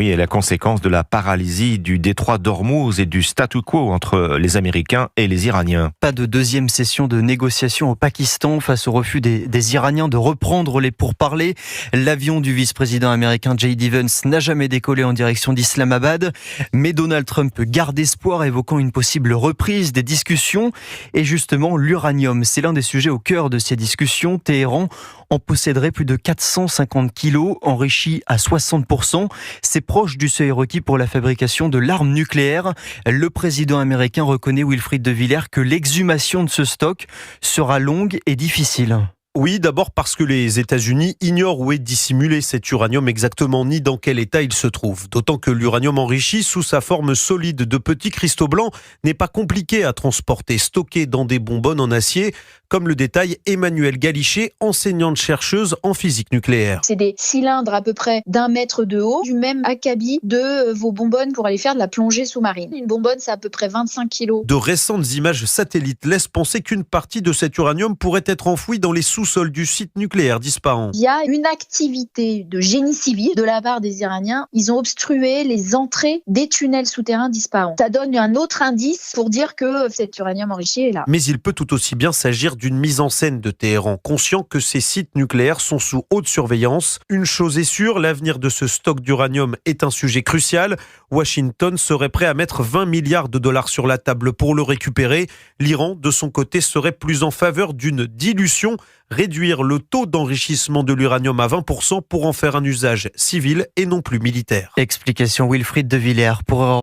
Oui, et la conséquence de la paralysie du détroit d'Ormuz et du statu quo entre les Américains et les Iraniens. Pas de deuxième session de négociation au Pakistan face au refus des Iraniens de reprendre les pourparlers. L'avion du vice-président américain J.D. Vance n'a jamais décollé en direction d'Islamabad. Mais Donald Trump garde espoir, évoquant une possible reprise des discussions. Et justement, l'uranium, c'est l'un des sujets au cœur de ces discussions. Téhéran en posséderait plus de 450 kilos, enrichis à 60%. C'est proche du seuil requis pour la fabrication de l'arme nucléaire. Le président américain reconnaît, Wilfried de Villers, que l'exhumation de ce stock sera longue et difficile. Oui, d'abord parce que les États-Unis ignorent où est dissimulé cet uranium exactement, ni dans quel état il se trouve. D'autant que l'uranium enrichi, sous sa forme solide de petits cristaux blancs, n'est pas compliqué à transporter, stocké dans des bonbonnes en acier, comme le détaille Emmanuelle Galichet, enseignante-chercheuse en physique nucléaire. C'est des cylindres à peu près d'1 mètre de haut, du même acabit de vos bonbonnes pour aller faire de la plongée sous-marine. Une bonbonne, c'est à peu près 25 kilos. De récentes images satellites laissent penser qu'une partie de cet uranium pourrait être enfouie dans les sous-sols du site nucléaire d'Ispahan. Il y a une activité de génie civil de la part des Iraniens. Ils ont obstrué les entrées des tunnels souterrains d'Ispahan. Ça donne un autre indice pour dire que cet uranium enrichi est là. Mais il peut tout aussi bien s'agir d'une mise en scène de Téhéran, conscient que ces sites nucléaires sont sous haute surveillance. Une chose est sûre, l'avenir de ce stock d'uranium est un sujet crucial. Washington serait prêt à mettre 20 milliards de dollars sur la table pour le récupérer. L'Iran, de son côté, serait plus en faveur d'une dilution, réduire le taux d'enrichissement de l'uranium à 20% pour en faire un usage civil et non plus militaire. Explication Wilfried de Villers pour